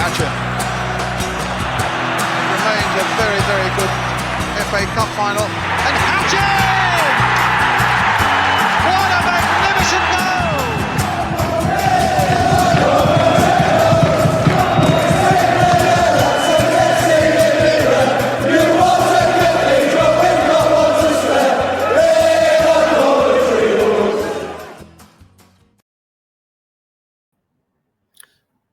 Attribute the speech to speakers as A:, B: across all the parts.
A: Hatcher. It remains a very, very good FA Cup final. And Hatcher! What a magnificent goal!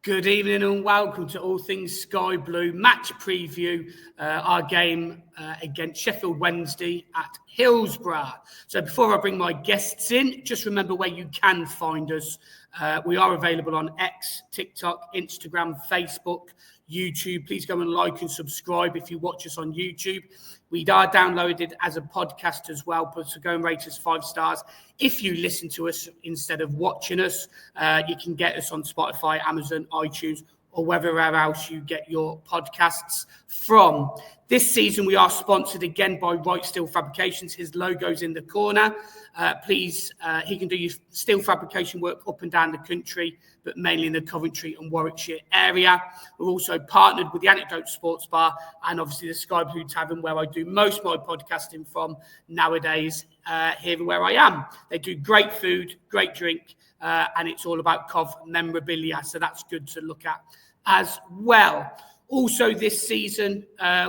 B: Good evening and welcome to All Things Sky Blue match preview, our game against Sheffield Wednesday at Hillsborough. So before I bring my guests in, just remember where you can find us. We are available on X, TikTok, Instagram, Facebook, YouTube. Please go and like and subscribe if you watch us on YouTube. We are downloaded as a podcast as well, so go and rate us 5 stars. If you listen to us instead of watching us, you can get us on Spotify, Amazon, iTunes, or wherever else you get your podcasts from. This season, we are sponsored again by Right Steel Fabrications. His logo's in the corner. Please, he can do your steel fabrication work up and down the country, but mainly in the Coventry and Warwickshire area. We're also partnered with the Anecdote Sports Bar and obviously the Sky Blue Tavern, where I do most of my podcasting from nowadays, here where I am. They do great food, great drink, and it's all about Cov memorabilia, so that's good to look at as well. Also this season,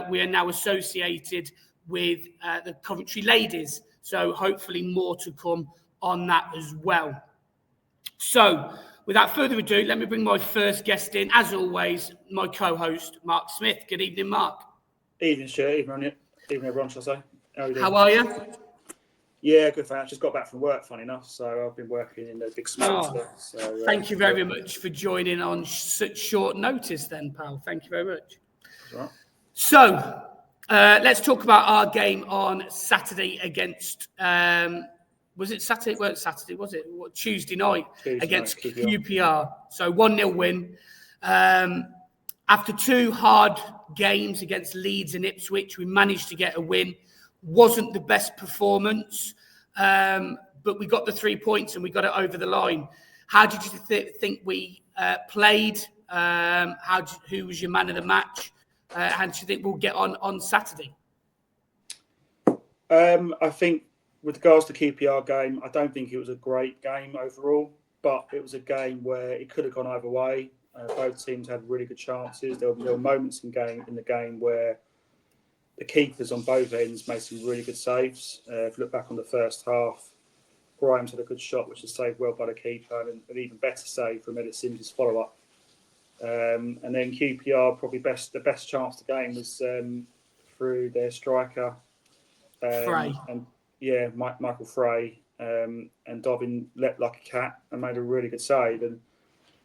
B: we are now associated with the Coventry Ladies, so hopefully more to come on that as well. So without further ado, let me bring my first guest in, as always, my co-host, Mark Smith. Good evening, Mark.
C: Evening, Stuart. Evening, everyone, shall I say.
B: How are you?
C: Yeah, good, thanks. Just got back from work, funny enough, so I've been working in the big smoke.
B: Thank you very much for joining on such short notice then, pal. Thank you very much.
C: Right.
B: So, let's talk about our game on Saturday against, was it Saturday? It weren't Saturday, was it? Tuesday night against QPR. So 1-0 win. After 2 hard games against Leeds and Ipswich, we managed to get a win. Wasn't the best performance, but we got the 3 points and we got it over the line. How did you think we played? Who was your man of the match? How do you think we'll get on Saturday?
C: I think with regards to the QPR game, I don't think it was a great game overall, but it was a game where it could have gone either way. Both teams had really good chances. There were moments in the game where the keepers on both ends made some really good saves. If you look back on the first half, Grimes had a good shot, which was saved well by the keeper, and an even better save from Ellis Simms' follow-up. And then QPR, probably the best chance of the game was through their striker.
B: Frey.
C: Michael Frey. And Dobbin leapt like a cat and made a really good save. And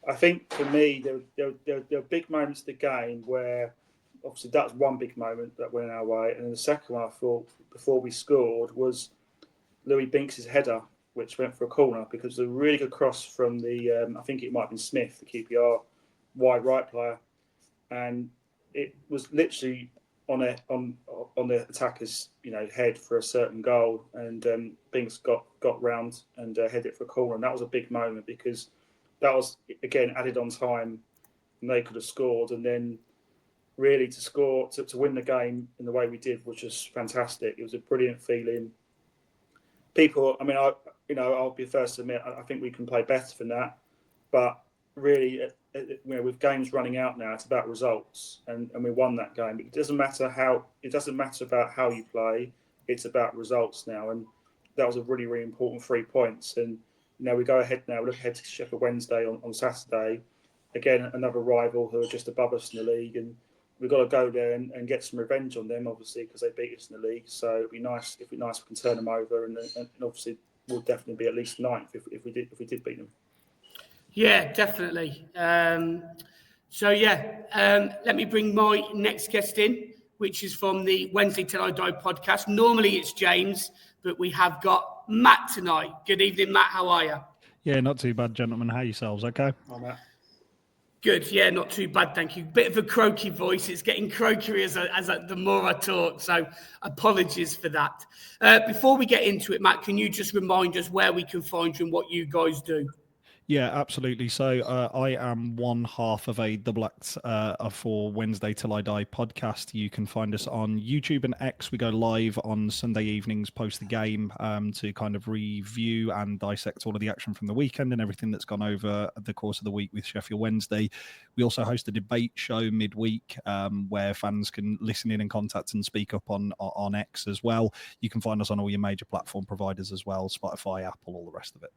C: I think for me, there were big moments of the game where, obviously, that was one big moment that went our way. And then the second one, I thought, before we scored, was Louis Binks' header, which went for a corner, because it was a really good cross from the, I think it might have been Smith, the QPR wide right player. And it was literally on the attacker's head for a certain goal. And Binks got round and headed it for a corner. And that was a big moment, because that was, again, added on time, and they could have scored. And then really to score, to win the game in the way we did, which was fantastic. It was a brilliant feeling. People, I'll be the first to admit, I think we can play better than that. But really, with games running out now, it's about results, and we won that game. It doesn't matter about how you play. It's about results now, and that was a really, really important 3 points. And we go ahead now. We look ahead to Sheffield Wednesday on Saturday. Again, another rival who are just above us in the league, and we've got to go there and get some revenge on them, obviously, because they beat us in the league. So it'd be nice if we can turn them over, and obviously we'll definitely be at least 9th if we did beat them.
B: Yeah, definitely. Let me bring my next guest in, which is from the Wednesday Till I Die podcast. Normally it's James, but we have got Matt tonight. Good evening, Matt. How are you?
D: Yeah, not too bad, gentlemen. How yourselves? Okay.
C: Hi, Matt.
B: Good, yeah, not too bad, thank you. Bit of a croaky voice. It's getting croakier as the more I talk, so apologies for that. Before we get into it, Matt, can you just remind us where we can find you and what you guys do?
D: Yeah, absolutely. So I am one half of a double act for Wednesday Till I Die podcast. You can find us on YouTube and X. We go live on Sunday evenings post the game to kind of review and dissect all of the action from the weekend and everything that's gone over the course of the week with Sheffield Wednesday. We also host a debate show midweek where fans can listen in and contact and speak up on X as well. You can find us on all your major platform providers as well, Spotify, Apple, all the rest of it.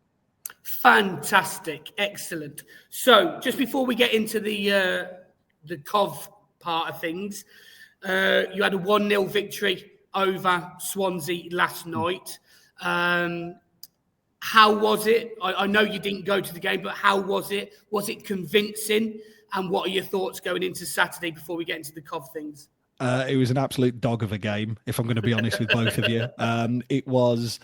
B: Fantastic, excellent. So, just before we get into the Cov part of things, you had a 1-0 victory over Swansea last night. How was it? I know you didn't go to the game, but how was it? Was it convincing? And what are your thoughts going into Saturday before we get into the Cov things?
D: It was an absolute dog of a game, if I'm going to be honest with both of you. It was.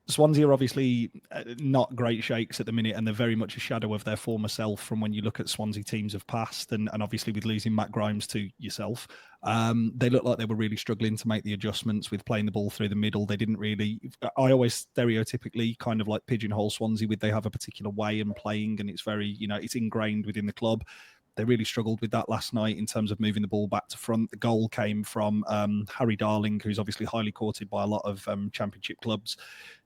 D: Swansea are obviously not great shakes at the minute, and they're very much a shadow of their former self from when you look at Swansea teams of past, and obviously with losing Matt Grimes to yourself, they looked like they were really struggling to make the adjustments with playing the ball through the middle. They didn't really, I always stereotypically kind of like pigeonhole Swansea with they have a particular way in playing, and it's very, it's ingrained within the club. They really struggled with that last night in terms of moving the ball back to front. The goal came from Harry Darling, who's obviously highly courted by a lot of championship clubs,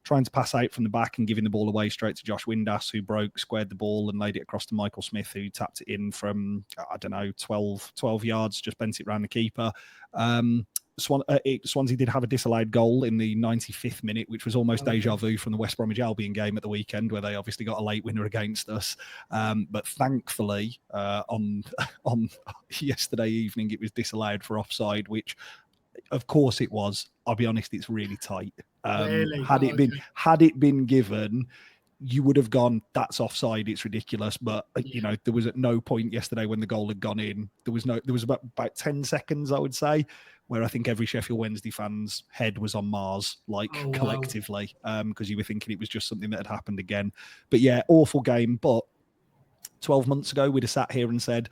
D: trying to pass out from the back and giving the ball away straight to Josh Windass, who squared the ball and laid it across to Michael Smith, who tapped it in from, 12 yards, just bent it around the keeper. Swansea did have a disallowed goal in the 95th minute, which was almost deja vu from the West Bromwich Albion game at the weekend, where they obviously got a late winner against us. But thankfully, on yesterday evening, it was disallowed for offside, which, of course, it was. I'll be honest, it's really tight.
B: Really?
D: Had it been given, you would have gone, that's offside, it's ridiculous. But there was at no point yesterday when the goal had gone in. There was about 10 seconds, I would say, where I think every Sheffield Wednesday fan's head was on Mars, collectively, because you were thinking it was just something that had happened again. But yeah, awful game. But 12 months ago, we'd have sat here and said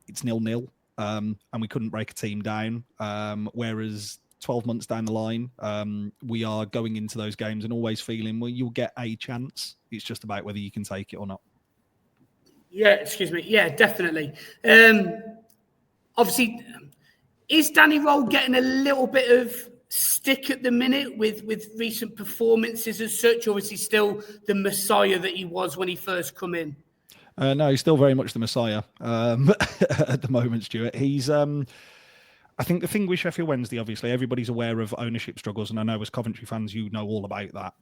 D: it's 0-0, and we couldn't break a team down. Whereas 12 months down the line, we are going into those games and always feeling, well, you'll get a chance. It's just about whether you can take it or not.
B: Yeah, excuse me. Yeah, definitely. Obviously, is Danny Roll getting a little bit of stick at the minute with recent performances as such, or is he still the messiah that he was when he first come in?
D: No, he's still very much the messiah at the moment, Stuart. He's... I think the thing with Sheffield Wednesday, obviously, everybody's aware of ownership struggles, and I know as Coventry fans, you know all about that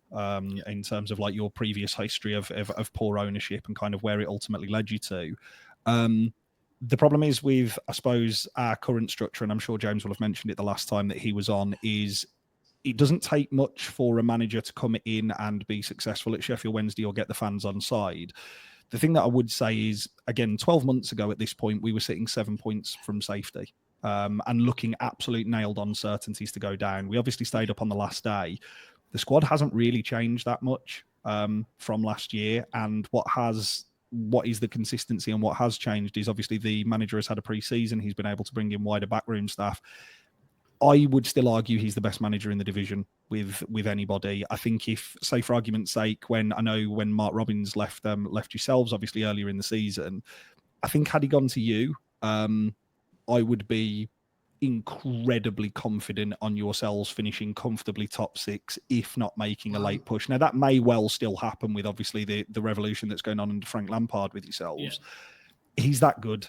D: in terms of like your previous history of poor ownership and kind of where it ultimately led you to. The problem is with, I suppose, our current structure, and I'm sure James will have mentioned it the last time that he was on, is it doesn't take much for a manager to come in and be successful at Sheffield Wednesday or get the fans on side. The thing that I would say is, again, 12 months ago at this point, we were sitting 7 points from safety. And looking absolute nailed on certainties to go down. We obviously stayed up on the last day. The squad hasn't really changed that much from last year. And what is the consistency and what has changed is obviously the manager has had a pre-season. He's been able to bring in wider backroom staff. I would still argue he's the best manager in the division with anybody. I think if, say for argument's sake, when Mark Robbins left yourselves, obviously earlier in the season, I think had he gone to you, I would be incredibly confident on yourselves finishing comfortably top 6, if not making a late push. Now, that may well still happen with obviously the revolution that's going on under Frank Lampard with yourselves. Yeah. He's that good.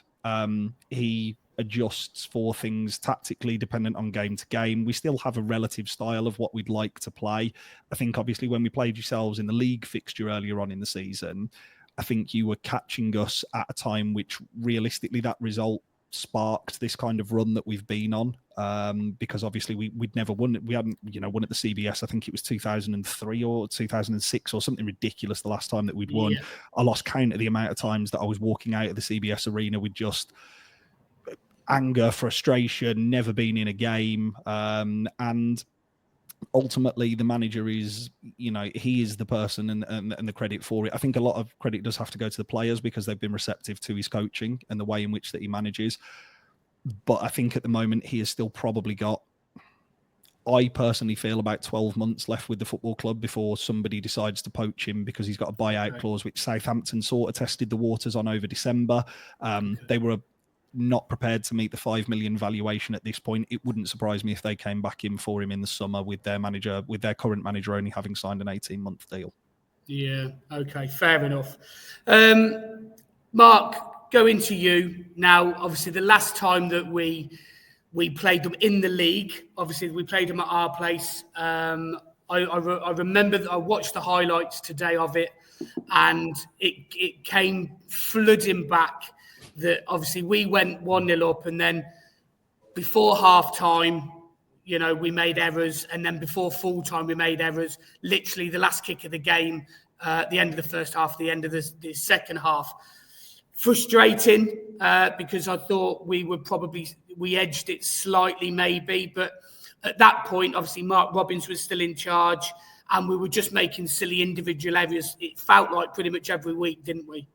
D: He adjusts for things tactically dependent on game to game. We still have a relative style of what we'd like to play. I think obviously when we played yourselves in the league fixture earlier on in the season, I think you were catching us at a time which realistically that result sparked this kind of run that we've been on, because obviously we'd never won. We hadn't, won at the CBS. I think it was 2003 or 2006 or something ridiculous the last time that we'd won. Yeah. I lost count of the amount of times that I was walking out of the CBS arena with just anger, frustration, never been in a game, and ultimately the manager is, he is the person and the credit for it. I think a lot of credit does have to go to the players because they've been receptive to his coaching and the way in which that he manages. But I think at the moment he has still probably got I personally feel about 12 months left with the football club before somebody decides to poach him because he's got a buyout clause, which Southampton sort of tested the waters on over December. They were not prepared to meet the 5 million valuation at this point. It wouldn't surprise me if they came back in for him in the summer with their current manager only having signed an 18-month deal.
B: Yeah, okay, fair enough. Mark, going to you now. Obviously, the last time that we played them in the league, obviously we played them at our place. I remember that I watched the highlights today of it, and it came flooding back that obviously we went 1-0 up, and then before half time, we made errors, and then before full time we made errors. Literally the last kick of the game, the end of the first half, the end of the second half. Frustrating because I thought we edged it slightly maybe, but at that point, obviously Mark Robbins was still in charge, and we were just making silly individual errors. It felt like pretty much every week, didn't we?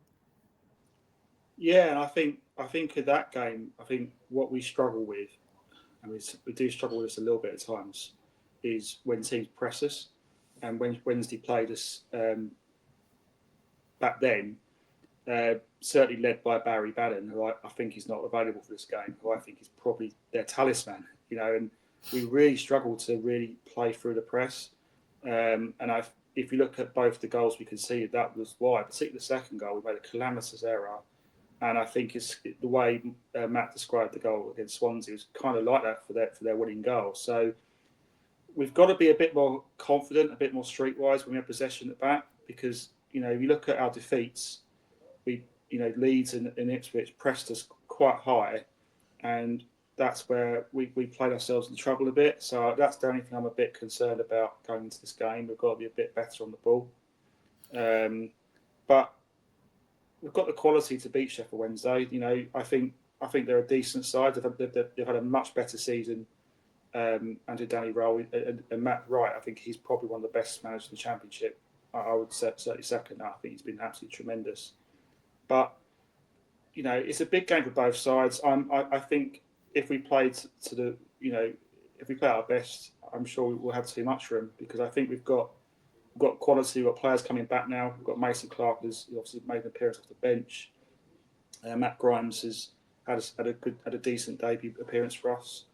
C: Yeah, and I think of that game, I think what we struggle with, and we do struggle with this a little bit at times, is when teams press us. And when Wednesday played us back then, certainly led by Barry Bannon, who I think is not available for this game, who I think is probably their talisman, and we really struggled to really play through the press. If you look at both the goals, we can see that was why, particularly the second goal, we made a calamitous error. And I think it's the way Matt described the goal against Swansea was kind of like that for their winning goal. So we've got to be a bit more confident, a bit more streetwise when we have possession at the back, because if you look at our defeats, Leeds and Ipswich pressed us quite high, and that's where we played ourselves in trouble a bit. So that's the only thing I'm a bit concerned about going into this game. We've got to be a bit better on the ball, but we've got the quality to beat Sheffield Wednesday. I think they're a decent side. They've had a much better season under Danny Rowe, and Matt Wright. I think he's probably one of the best managers in the Championship. I would certainly second that. I think he's been absolutely tremendous. But it's a big game for both sides. I think if we played if we play our best, I'm sure we'll have too much for him, because I think we've got quality. We've got players coming back now. We've got Mason Clark, who's obviously made an appearance off the bench. Matt Grimes has had a decent debut appearance for us.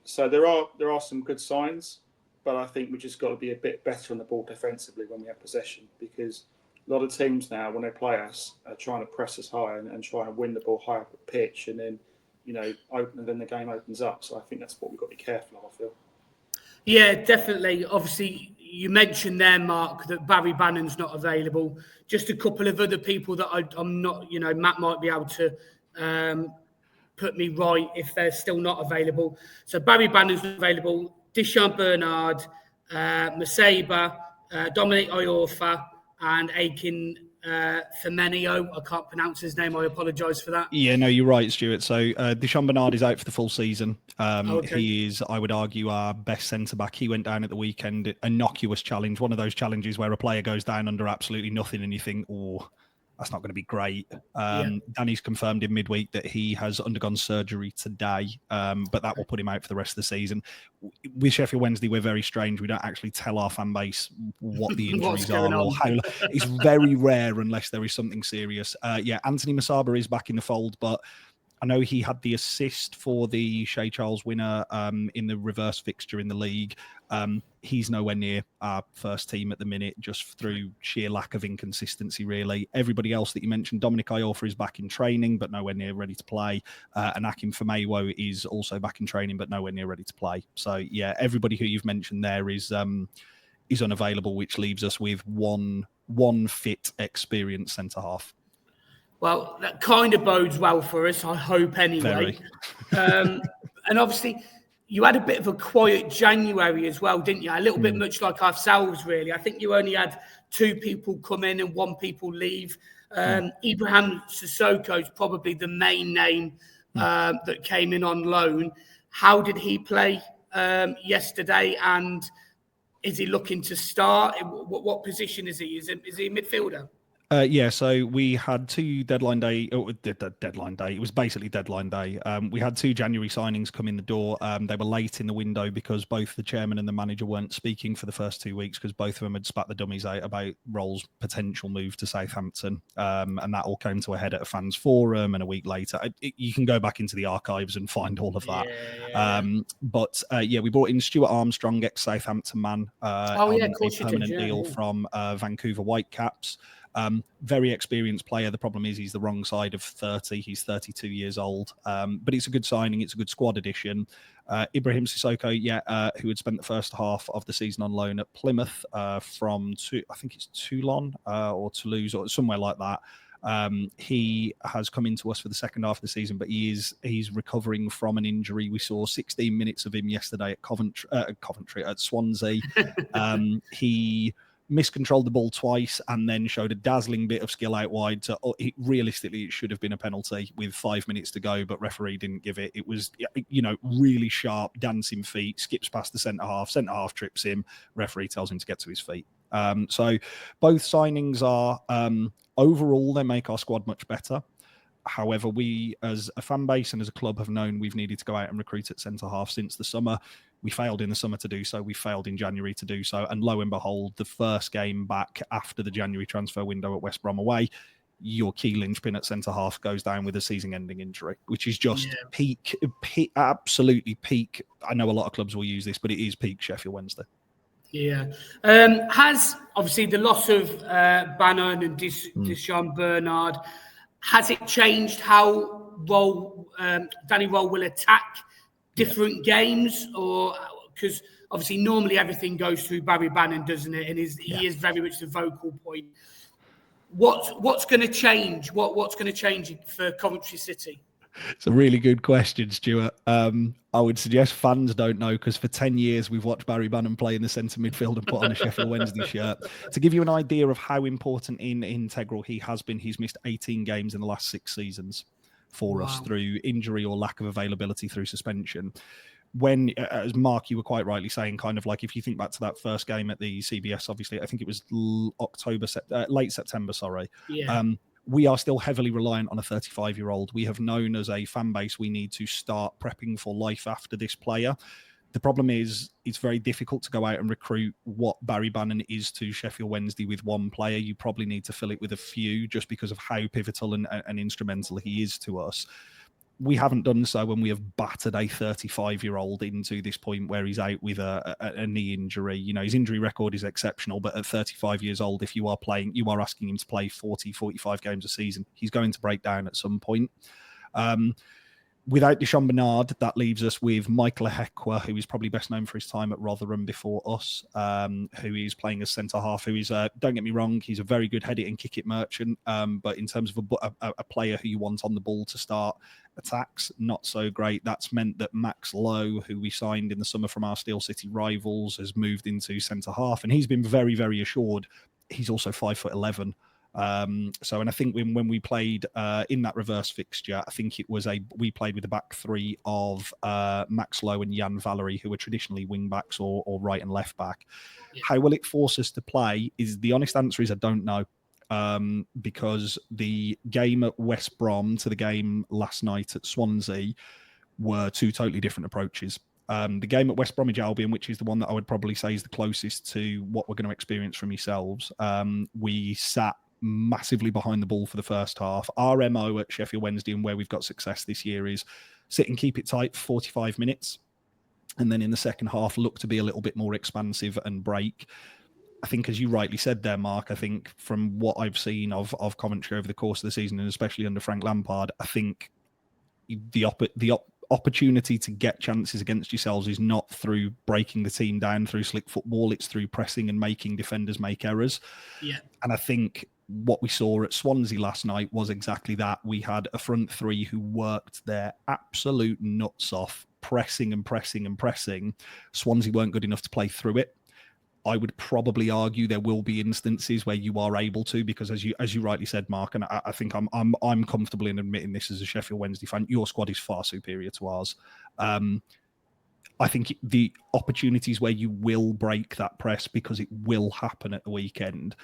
C: So there are some good signs, but I think we just got to be a bit better on the ball defensively when we have possession, because a lot of teams now, when they play us, are trying to press us high and try and win the ball high up the pitch, and then then the game opens up. So I think that's what we've got to be careful of, I feel.
B: Yeah, definitely. Obviously, you mentioned there, Mark, that Barry Bannon's not available. Just a couple of other people that I'm not, Matt might be able to put me right if they're still not available. So Barry Bannon's not available. Dishan Bernard, Maseba, Dominic Iorfa, and Aikin Femenio. I can't pronounce his name. I apologise for that.
D: Yeah, no, you're right, Stuart. So Dishan Bernard is out for the full season.
B: Okay.
D: He is, I would argue, our best centre-back. He went down at the weekend, innocuous challenge, one of those challenges where a player goes down under absolutely nothing and you think, oh, that's not going to be great. Danny's confirmed in midweek that he has undergone surgery today, but that will put him out for the rest of the season. With Sheffield Wednesday, we're very strange. We don't actually tell our fan base what the injuries are or how. It's very rare unless there is something serious. Anthony Masaba is back in the fold, but I know he had the assist for the Shea Charles winner in the reverse fixture in the league. He's nowhere near our first team at the minute, just through sheer lack of inconsistency, really. Everybody else that you mentioned, Dominic Iorfa is back in training, but nowhere near ready to play. And Akim Famewo is also back in training, but nowhere near ready to play. So, yeah, everybody who you've mentioned there is unavailable, which leaves us with one fit, experienced centre-half.
B: Well, that kind of bodes well for us, I hope, anyway. And obviously, you had a bit of a quiet January as well, didn't you? A little bit much like ourselves, really. I think you only had 2 people come in and 1 people leave. Ibrahim Sissoko is probably the main name that came in on loan. How did he play yesterday? And is he looking to start? What position is he? Is he a midfielder?
D: Yeah, so we had two deadline day. Oh, deadline day. It was basically deadline day. We had two January signings come in the door. They were late in the window because both the chairman and the manager weren't speaking for the first 2 weeks because both of them had spat the dummies out about Roll's potential move to Southampton. And that all came to a head at a fans forum. And a week later, you can go back into the archives and find all of that. But we brought in Stuart Armstrong, ex-Southampton man, on
B: of course
D: a permanent deal from Vancouver Whitecaps. Very experienced player. The problem is he's the wrong side of 30. He's 32 years old. But it's a good signing. It's a good squad addition. Ibrahim Sissoko, who had spent the first half of the season on loan at Plymouth from, I think it's Toulon or Toulouse or somewhere like that. He has come into us for the second half of the season, but he's recovering from an injury. We saw 16 minutes of him yesterday at Coventry at Swansea. He miscontrolled the ball twice and then showed a dazzling bit of skill out wide. So realistically, it should have been a penalty with 5 minutes to go, but referee didn't give it. It was, really sharp, dancing feet, skips past the centre half trips him, referee tells him to get to his feet. So both signings are, overall, they make our squad much better. However, we as a fan base and as a club have known we've needed to go out and recruit at centre half since the summer. We failed in the summer to do so. We failed in January to do so. And lo and behold, the first game back after the January transfer window at West Brom away, your key linchpin at centre half goes down with a season-ending injury, which is just peak, absolutely peak. I know a lot of clubs will use this, but it is peak Sheffield Wednesday.
B: Yeah. Has, obviously, the loss of Bannon and Deshaun Bernard, has it changed how Danny Roll will attack different games? Or because obviously normally everything goes through Barry Bannon, doesn't it? And he is very much the vocal point. What's going to change? What's going to change for Coventry City?
D: It's a really good question, Stuart. I would suggest fans don't know because for 10 years we've watched Barry Bannon play in the centre midfield and put on a Sheffield Wednesday shirt. To give you an idea of how important integral he has been, he's missed 18 games in the last 6 seasons for us through injury or lack of availability through suspension. When, as Mark, you were quite rightly saying, kind of like if you think back to that first game at the CBS, obviously, I think it was late September, sorry.
B: Yeah.
D: We are still heavily reliant on a 35-year-old. We have known as a fan base we need to start prepping for life after this player. The problem is it's very difficult to go out and recruit what Barry Bannon is to Sheffield Wednesday with one player. You probably need to fill it with a few just because of how pivotal and instrumental he is to us. We haven't done so when we have battered a 35-year-old into this point where he's out with a knee injury. His injury record is exceptional, but at 35 years old, if you are asking him to play 40, 45 games a season, he's going to break down at some point. Without Deshaun Bernard, that leaves us with Michael Ehekwa, who is probably best known for his time at Rotherham before us, who is playing as centre-half, who is, don't get me wrong, he's a very good head-it and kick-it merchant, but in terms of a player who you want on the ball to start attacks, not so great. That's meant that Max Lowe, who we signed in the summer from our Steel City rivals, has moved into centre-half, and he's been very, very assured. He's also 5'11". And I think when we played in that reverse fixture, I think we played with a back three of Max Lowe and Jan Valery, who are traditionally wing backs or right and left back. Yeah. How will it force us to play? The honest answer is I don't know. Because the game at West Brom to the game last night at Swansea were two totally different approaches. The game at West Bromwich Albion, which is the one that I would probably say is the closest to what we're going to experience from yourselves, we sat massively behind the ball for the first half. Our MO at Sheffield Wednesday and where we've got success this year is sit and keep it tight for 45 minutes. And then in the second half, look to be a little bit more expansive and break. I think, as you rightly said there, Mark, I think from what I've seen of Coventry over the course of the season, and especially under Frank Lampard, I think the opportunity to get chances against yourselves is not through breaking the team down through slick football. It's through pressing and making defenders make errors. Yeah. And I think what we saw at Swansea last night was exactly that. We had a front three who worked their absolute nuts off, pressing and pressing and pressing. Swansea weren't good enough to play through it. I would probably argue there will be instances where you are able to, because as you rightly said, Mark, and I think I'm comfortable in admitting this as a Sheffield Wednesday fan, your squad is far superior to ours. I think the opportunities where you will break that press, because it will happen at the weekend,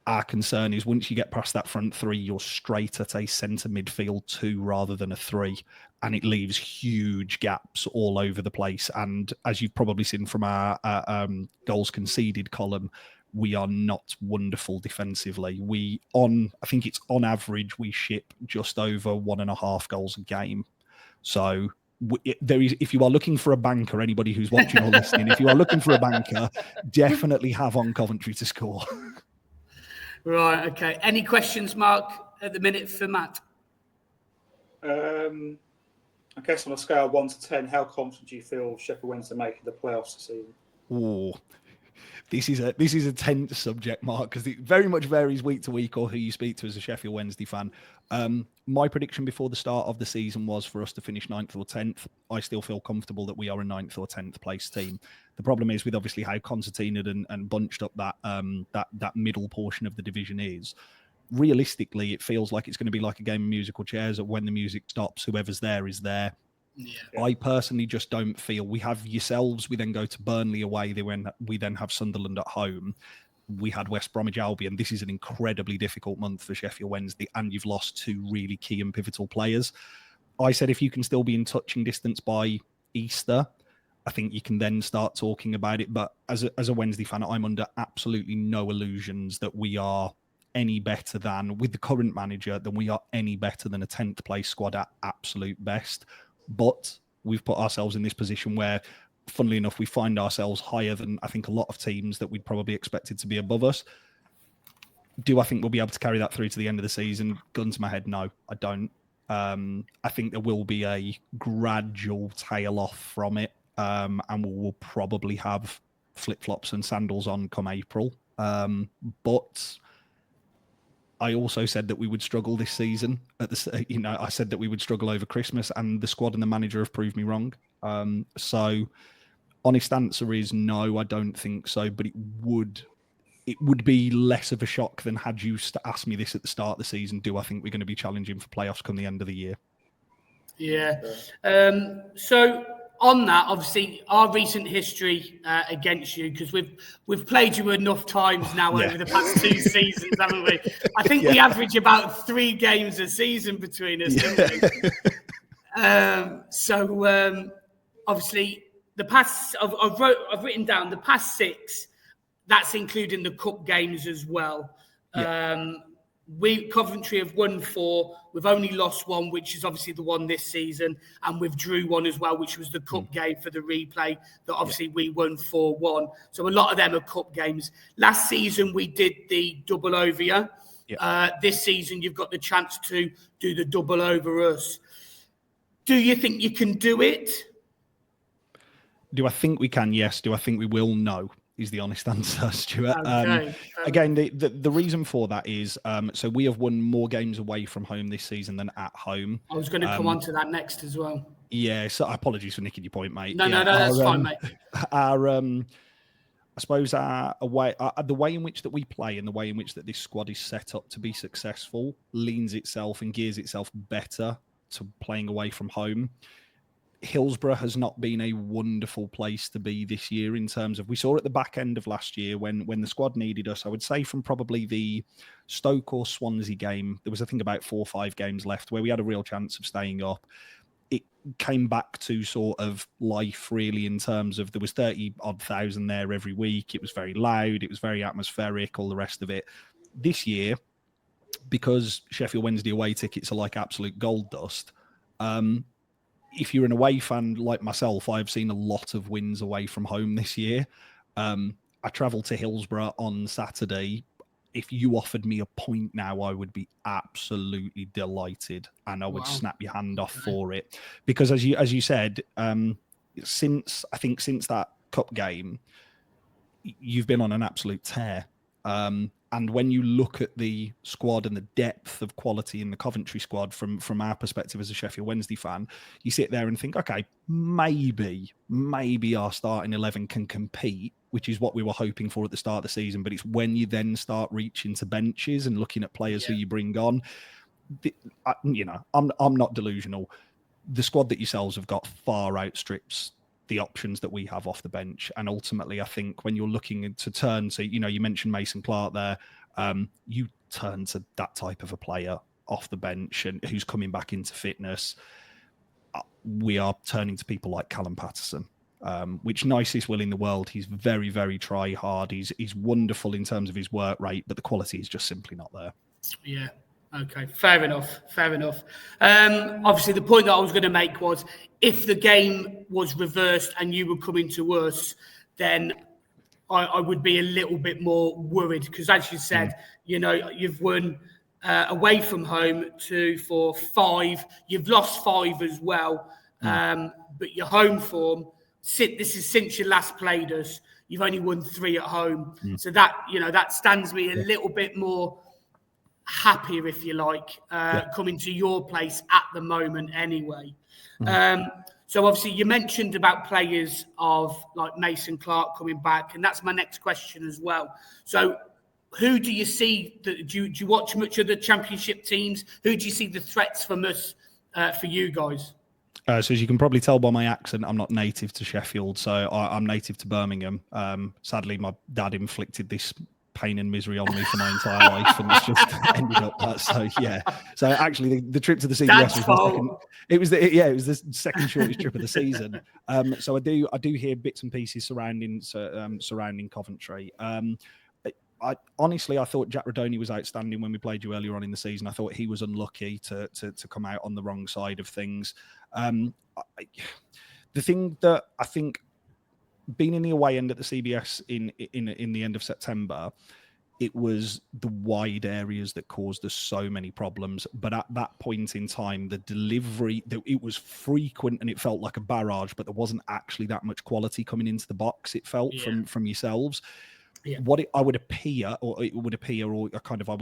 D: Our concern is once you get past that front three, you're straight at a centre midfield 2 rather than a 3. And it leaves huge gaps all over the place. And as you've probably seen from our goals conceded column, we are not wonderful defensively. I think it's on average, we ship just over 1.5 goals a game. So if you are looking for a banker, anybody who's watching or listening, if you are looking for a banker, definitely have on Coventry to score.
B: Right, okay. Any questions, Mark, at the minute for Matt?
C: I guess on a scale of 1 to 10, how confident do you feel Sheffield Wednesday making the playoffs this season?
D: Oh, this is a tense subject, Mark, because it very much varies week to week or who you speak to as a Sheffield Wednesday fan. My prediction before the start of the season was for us to finish 9th or 10th. I still feel comfortable that we are a 9th or 10th place team. The problem is with obviously how concertinaed and bunched up that middle portion of the division is. Realistically, it feels like it's going to be like a game of musical chairs. That when the music stops, whoever's there is there. Yeah. I personally just don't feel we have yourselves. We then go to Burnley away. We then have Sunderland at home. We had West Bromwich Albion. This is an incredibly difficult month for Sheffield Wednesday, and you've lost 2 really key and pivotal players. I said if you can still be in touching distance by Easter, I think you can then start talking about it. But as a Wednesday fan, I'm under absolutely no illusions that we are any better than, with the current manager, than we are any better than a 10th place squad at absolute best. But we've put ourselves in this position where, funnily enough, we find ourselves higher than I think a lot of teams that we'd probably expected to be above us. Do I think we'll be able to carry that through to the end of the season? Gun to my head, no, I don't. I think there will be a gradual tail off from it, and we'll probably have flip-flops and sandals on come April. But I also said that we would struggle this season. I said that we would struggle over Christmas, and the squad and the manager have proved me wrong. So, honest answer is no, I don't think so. But it would be less of a shock than had you asked me this at the start of the season. Do I think we're going to be challenging for playoffs come the end of the year?
B: Yeah. So on that, obviously, our recent history against you, because we've played you enough times now over the past 2 seasons, haven't we? I think we average about 3 games a season between us, don't we? Obviously, the past I've written down the past 6. That's including the cup games as well. Coventry have won 4. We've only lost 1, which is obviously the one this season, and we've drew 1 as well, which was the cup game for the replay that obviously we won 4-1. So a lot of them are cup games. Last season we did the double over you. This season you've got the chance to do the double over us. Do you think you can do it?
D: Do I think we can? Yes. Do I think we will? No. Is the honest answer, Stuart.
B: Okay.
D: Again, the reason for that is, so we have won more games away from home this season than at home.
B: I was going to come on to that next as well.
D: Yeah, so apologies for nicking your point, mate.
B: No, that's fine, mate.
D: I suppose the way in which that we play and the way in which that this squad is set up to be successful leans itself and gears itself better to playing away from home. Hillsborough has not been a wonderful place to be this year in terms of, we saw at the back end of last year when the squad needed us, I would say from probably the Stoke or Swansea game, there was I think about 4 or 5 games left where we had a real chance of staying up. It came back to sort of life really in terms of there was 30-odd thousand there every week. It was very loud. It was very atmospheric, all the rest of it. This year, because Sheffield Wednesday away tickets are like absolute gold dust, if you're an away fan like myself, I've seen a lot of wins away from home this year. I travelled to Hillsborough on Saturday. If you offered me a point now, I would be absolutely delighted, and I would snap your hand off for it. Because as you said, since that cup game, you've been on an absolute tear. And when you look at the squad and the depth of quality in the Coventry squad from our perspective as a Sheffield Wednesday fan, you sit there and think, okay, maybe our starting 11 can compete, which is what we were hoping for at the start of the season. But it's when you then start reaching to benches and looking at players who you bring on, I'm not delusional. The squad that yourselves have got far outstrips the options that we have off the bench. And ultimately, I think when you're looking to turn, so, you mentioned Mason Clark there. You turn to that type of a player off the bench and who's coming back into fitness. We are turning to people like Callum Patterson, which nicest will in the world. He's very, very try hard. He's wonderful in terms of his work rate, but the quality is just simply not there.
B: Yeah. Okay. Fair enough. Obviously, the point that I was going to make was if the game was reversed and you were coming to us, then I would be a little bit more worried because, as you said, you've won away from home 2, 4, 5. You've lost 5 as well, but your home form. This is since you last played us. You've only won 3 at home, so that stands me a little bit more happier, if you like, coming to your place at the moment. Anyway. So obviously you mentioned about players of like Mason Clark coming back, and that's my next question as well. So who do you see? Do you watch much of the Championship teams? Who do you see the threats from us for you guys?
D: So as you can probably tell by my accent, I'm not native to Sheffield, so I'm native to Birmingham. Sadly, my dad inflicted this pain and misery on me for my entire life, and it's just ended up that. So yeah. So actually, the trip to the CBS was my second. It was the second shortest trip of the season. So I do hear bits and pieces surrounding Coventry. I honestly, I thought Jack Rodoni was outstanding when we played you earlier on in the season. I thought he was unlucky to come out on the wrong side of things. The thing that I think, being in the away end at the CBS in the end of September, it was the wide areas that caused us so many problems. But at that point in time, the delivery, it was frequent and it felt like a barrage, but there wasn't actually that much quality coming into the box. It felt from yourselves. Yeah. I would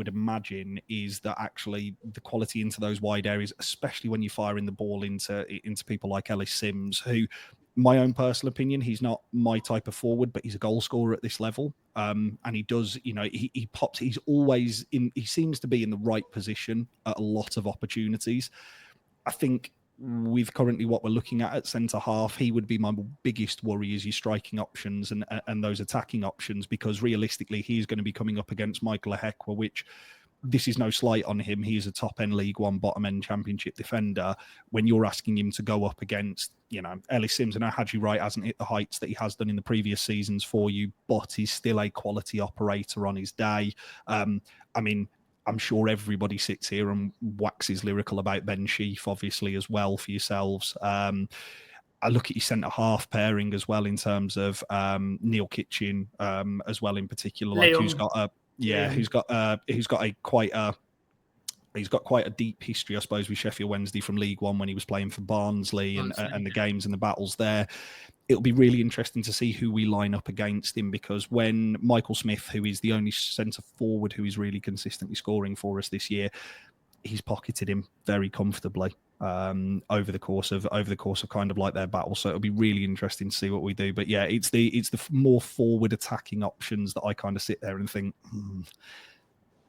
D: imagine is that actually the quality into those wide areas, especially when you're firing the ball into people like Ellis Sims, who, my own personal opinion, he's not my type of forward, but he's a goal scorer at this level. And he does, he pops, he's always he seems to be in the right position at a lot of opportunities. I think with currently what we're looking at centre half, he would be my biggest worry is your striking options and those attacking options, because realistically he's going to be coming up against Michael Ehekwa, which, this is no slight on him, he is a top end League One, bottom end Championship defender. When you're asking him to go up against, Ellis Sims, and Haji Wright hasn't hit the heights that he has done in the previous seasons for you, but he's still a quality operator on his day. I'm sure everybody sits here and waxes lyrical about Ben Sheaf, obviously, as well for yourselves. I look at your centre half pairing as well in terms of Neil Kitchen as well in particular, like Leon. Who's got quite a deep history, I suppose, with Sheffield Wednesday from League One when he was playing for Barnsley and the games and the battles there. It'll be really interesting to see who we line up against him, because when Michael Smith, who is the only centre forward who is really consistently scoring for us this year, he's pocketed him very comfortably over the course of kind of like their battle. So it'll be really interesting to see what we do. But yeah, it's the more forward attacking options that I kind of sit there and think,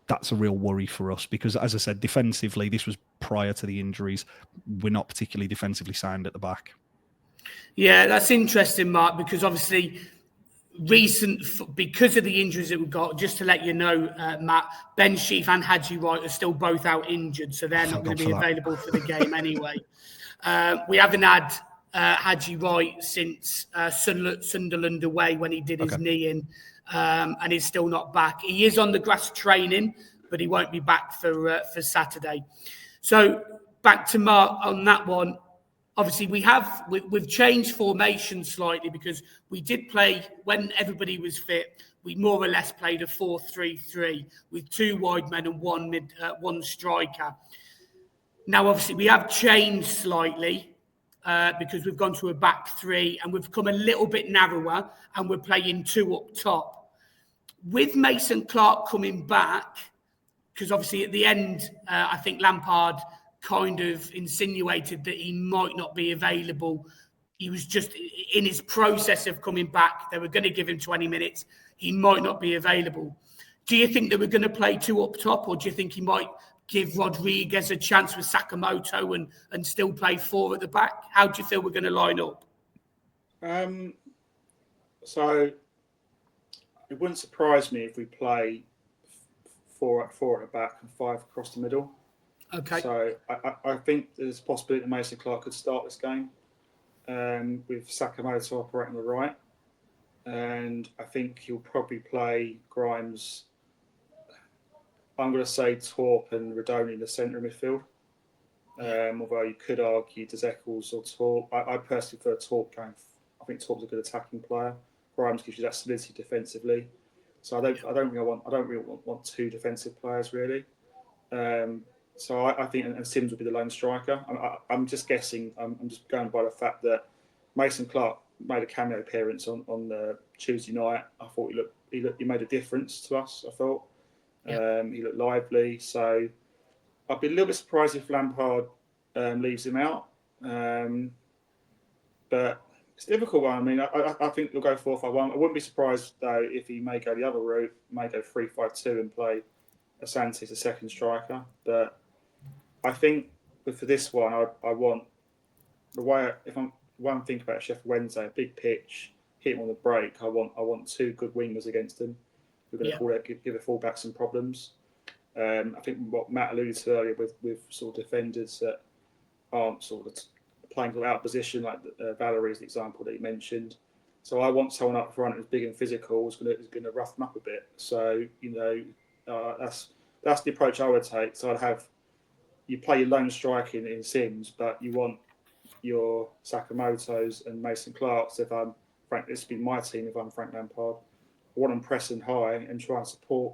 D: that's a real worry for us, because as I said, defensively, this was prior to the injuries. We're not particularly defensively sound at the back.
B: Yeah, that's interesting, Mark, because obviously because of the injuries that we've got, just to let you know, Matt, Ben Sheaf and Haji Wright are still both out injured, so they're not going to be available for the game anyway. We haven't had Haji Wright since Sunderland away when he did his knee in, and he's still not back. He is on the grass training, but he won't be back for Saturday. So back to Mark on that one. Obviously, we've changed formation slightly, because we did play, when everybody was fit, we more or less played a 4-3-3 with 2 wide men and one striker. Now, obviously, we have changed slightly because we've gone to a back 3 and we've come a little bit narrower and we're playing 2 up top. With Mason Clark coming back, because obviously at the end, I think Lampard kind of insinuated that he might not be available. He was just in his process of coming back. They were going to give him 20 minutes. He might not be available. Do you think that we're going to play 2 up top, or do you think he might give Rodriguez a chance with Sakamoto and still play 4 at the back? How do you feel we're going to line up?
C: So it wouldn't surprise me if we play four at the back and 5 across the middle.
B: Okay.
C: So I think there's a possibility that Mason Clark could start this game with Sakamoto operating on the right. And I think he'll probably play Grimes. I'm going to say Torp and Radoni in the centre of midfield. Although you could argue does Eccles or Torp. I personally prefer Torp going. I think Torp's a good attacking player. Grimes gives you that solidity defensively. So I don't really want 2 defensive players really. So I think and Sims will be the lone striker. I'm just guessing. I'm just going by the fact that Mason Clark made a cameo appearance on Tuesday night. I thought he made a difference to us. I thought he looked lively. So I'd be a little bit surprised if Lampard leaves him out. But it's a difficult one. I mean, I think he'll go 4-5-1. I wouldn't be surprised though if he may go the other route, may go 3-5-2 and play Asante as a second striker. But I think for this one, I want the way if I'm thinking about Sheffield Wednesday, a big pitch, hit him on the break. I want 2 good wingers against him. We're going to give the fullback some problems. I think what Matt alluded to earlier with sort of defenders that aren't sort of playing out of position, like Valerie is the example that he mentioned. So I want someone up front who's big and physical, who's going to rough them up a bit. So that's the approach I would take. So I'd have you play your lone striker in Sims, but you want your Sakamotos and Mason Clarks. If I'm Frank, this would be my team. If I'm Frank Lampard, I want them pressing high and try and support,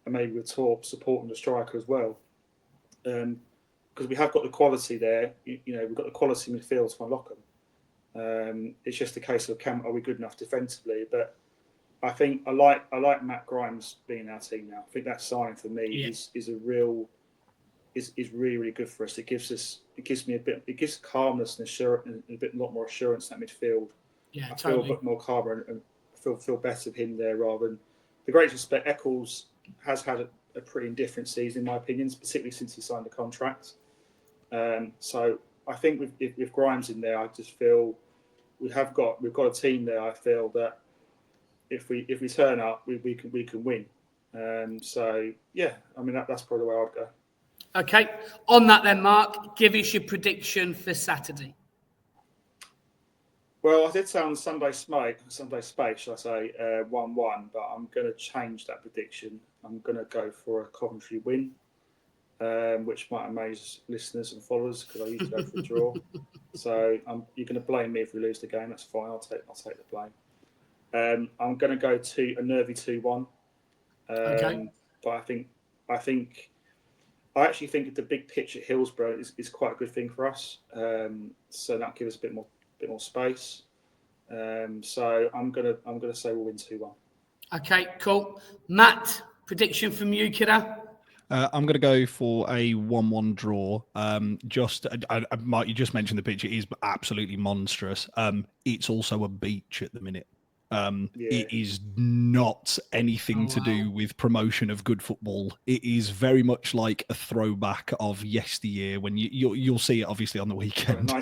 C: and maybe with Torp supporting the striker as well. Because we have got the quality there. We've got the quality midfield to unlock them. It's just a case of are we good enough defensively? But I think I like Matt Grimes being in our team now. I think that signing for me is really, really good for us. It gives calmness and assurance and a lot more assurance in that midfield.
B: Yeah,
C: I
B: totally.
C: feel a bit more calmer and feel better of him there rather than the greatest respect. Eccles has had a pretty indifferent season in my opinion, particularly since he signed the contract. So I think with Grimes in there, I just feel we've got a team there. I feel that if we turn up, we can win. So yeah, I mean that's probably the way I'd go.
B: Okay, on that then, Mark, give us your prediction for Saturday.
C: Well, I did say on Sunday Space, shall I say, 1-1, but I'm going to change that prediction. I'm going to go for a Coventry win, which might amaze listeners and followers because I usually go for a draw. So you're going to blame me if we lose the game. That's fine. I'll take the blame. I'm going to go to a nervy 2-1.
B: Okay.
C: But I actually think the big pitch at Hillsborough is quite a good thing for us. So that'll give us a bit more space. So I'm gonna say we'll win 2-1.
B: Okay, cool. Matt, prediction from you, kiddo?
D: I'm going to go for a 1-1 draw. Mark, you just mentioned the pitch. It is absolutely monstrous. It's also a beach at the minute. It is not anything to do with promotion of good football. It is very much like a throwback of yesteryear when you'll see it obviously on the weekend.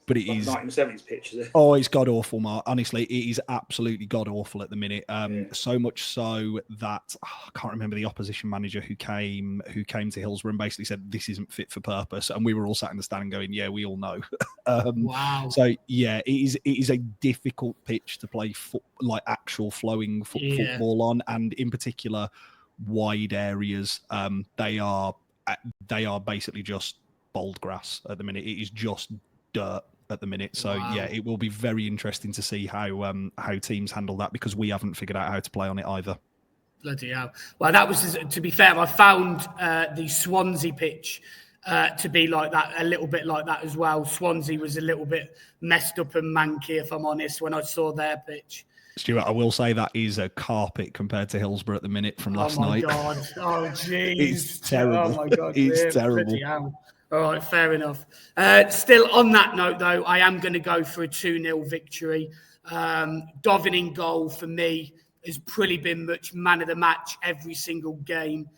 D: But it is
C: 1970s pitch, is it?
D: Oh, it's god awful, Mark. Honestly, it is absolutely god awful at the minute. So much so that I can't remember the opposition manager who came to Hillsborough and basically said this isn't fit for purpose, and we were all sat in the stand going, "Yeah, we all know."
B: Wow.
D: So yeah, it is a difficult pitch to play actual flowing football on, and in particular wide areas. They are basically just bald grass at the minute. It is just dirt at the minute. So yeah, it will be very interesting to see how teams handle that because we haven't figured out how to play on it either.
B: Bloody hell. Well, that was, to be fair, I found the Swansea pitch to be like that, a little bit like that as well. Swansea was a little bit messed up and manky, if I'm honest, when I saw their pitch.
D: Stuart, I will say that is a carpet compared to Hillsborough at the minute from last night.
B: Oh, my God. Oh, jeez.
D: It's terrible.
B: Oh, my God.
D: It's terrible.
B: Bloody hell. All right, fair enough. Still on that note, though, I am going to go for a 2-0 victory. Dovin in goal for me has probably been much man of the match every single game.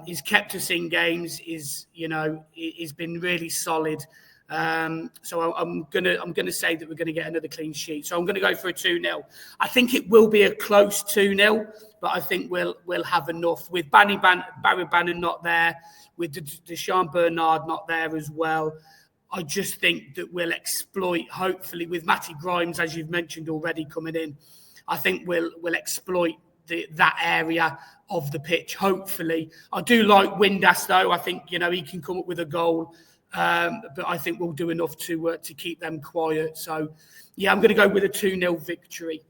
B: He's kept us in games. He's been really solid. So I'm gonna say that we're going to get another clean sheet. So I'm going to go for a 2-0. I think it will be a close 2-0, but I think we'll have enough with Barry Bannon not there, with Deshaun Bernard not there as well. I just think that we'll exploit, hopefully, with Matty Grimes, as you've mentioned already, coming in. I think we'll exploit that area of the pitch, hopefully. I do like Windass, though. I think, he can come up with a goal. But I think we'll do enough to keep them quiet. So, yeah, I'm going to go with a 2-0 victory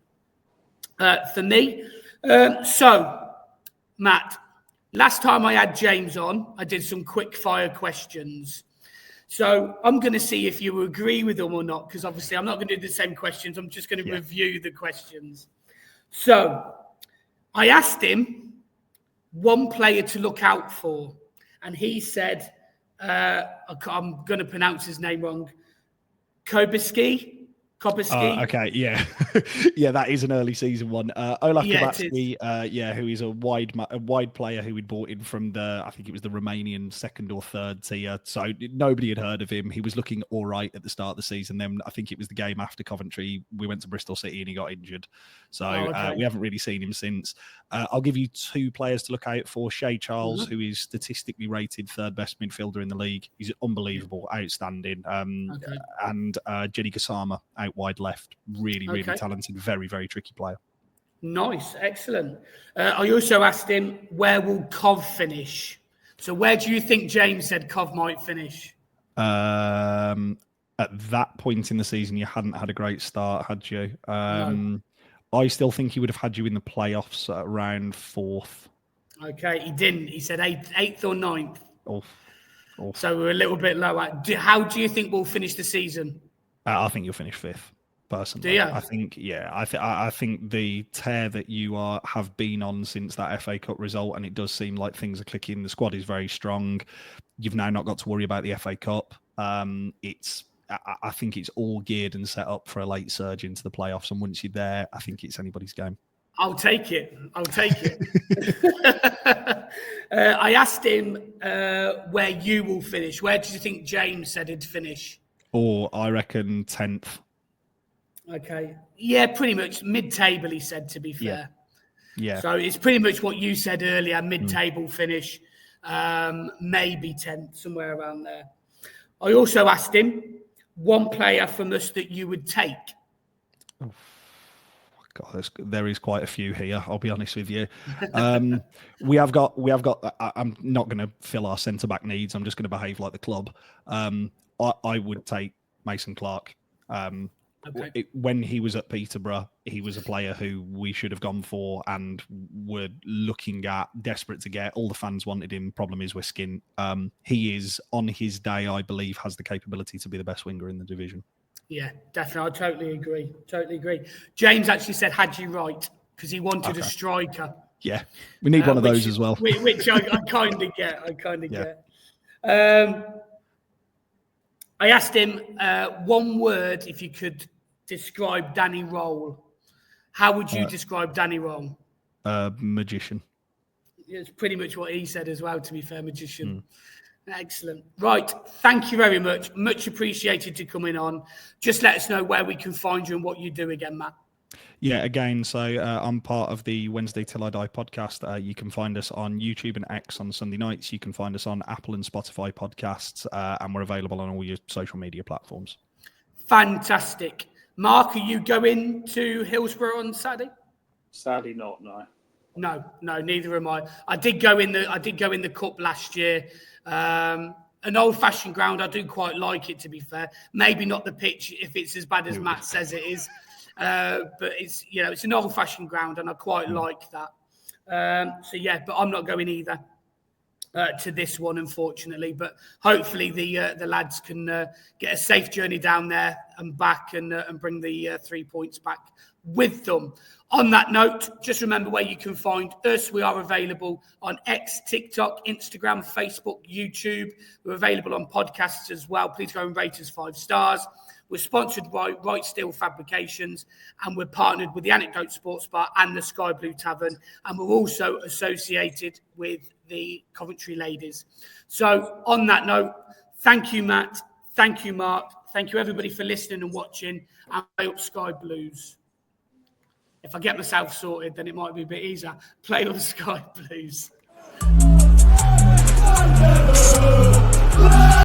B: for me. So, Matt, last time I had James on, I did some quick fire questions. So I'm going to see if you agree with them or not, because obviously I'm not going to do the same questions. I'm just going to review the questions. So I asked him one player to look out for, and he said, I'm going to pronounce his name wrong, Kobiski.
D: Okay, yeah. Yeah, that is an early season one. Ola Kovatsky, who is a wide player who we'd bought in from I think it was the Romanian second or third tier. So nobody had heard of him. He was looking all right at the start of the season. Then I think it was the game after Coventry, we went to Bristol City and he got injured. So we haven't really seen him since. I'll give you 2 players to look out for. Shay Charles, who is statistically rated third best midfielder in the league. He's unbelievable, outstanding. And Jenny Kasama out wide left. Really talented, very, very tricky player.
B: Nice, excellent. I also asked him, where will Cov finish? So where do you think James said Cov might finish?
D: At that point in the season, you hadn't had a great start, had you? No. I still think he would have had you in the playoffs at around 4th.
B: Okay, he didn't. He said 8th or 9th.
D: Oh.
B: So we're a little bit lower. How do you think we'll finish the season?
D: I think you'll finish 5th. Personally,
B: do you?
D: I think the tear that you have been on since that FA Cup result, and it does seem like things are clicking. The squad is very strong. You've now not got to worry about the FA Cup. I think it's all geared and set up for a late surge into the playoffs. And once you're there, I think it's anybody's game.
B: I'll take it. I asked him where you will finish. Where do you think James said he'd finish?
D: I reckon 10th.
B: Okay. Yeah, pretty much mid-table, he said, to be fair.
D: Yeah.
B: So it's pretty much what you said earlier, mid-table finish, maybe 10th, somewhere around there. I also asked him one player from us that you would take.
D: Oh, God, there is quite a few here, I'll be honest with you. We have got. I'm not going to fill our centre-back needs. I'm just going to behave like the club. I would take Mason Clark. When he was at Peterborough, he was a player who we should have gone for and were looking at, desperate to get. All the fans wanted him. Problem is, we're skint. He is, on his day, I believe, has the capability to be the best winger in the division.
B: Yeah, definitely. I totally agree. James actually said Hadji Wright because he wanted a striker.
D: Yeah, we need one of those as well.
B: Which I kind of get. I asked him one word, if you could describe Danny Roll. How would you describe Danny Roll?
D: Magician.
B: It's pretty much what he said as well, to be fair, magician. Excellent. Right. Thank you very much. Much appreciated to coming on. Just let us know where we can find you and what you do again, Matt.
D: Yeah, again, so I'm part of the Wednesday Till I Die podcast. You can find us on YouTube and X on Sunday nights. You can find us on Apple and Spotify podcasts, and we're available on all your social media platforms.
B: Fantastic. Mark, are you going to Hillsborough on Saturday?
C: Sadly not, no.
B: No, neither am I. I did go in the cup last year. An old-fashioned ground. I do quite like it, to be fair. Maybe not the pitch if it's as bad as Matt says it is. But it's an old-fashioned ground, and I quite like that. But I'm not going either to this one, unfortunately. But hopefully the lads can get a safe journey down there and back, and bring the 3 points back with them. On that note, just remember where you can find us. We are available on X, TikTok, Instagram, Facebook, YouTube. We're available on podcasts as well. Please go and rate us 5 stars. We're sponsored by Right Steel Fabrications, and we're partnered with the Anecdote Sports Bar and the Sky Blue Tavern. And we're also associated with the Coventry Ladies. So on that note, thank you, Matt. Thank you, Mark. Thank you, everybody, for listening and watching. And play up Sky Blues. If I get myself sorted, then it might be a bit easier. Play up Sky Blues.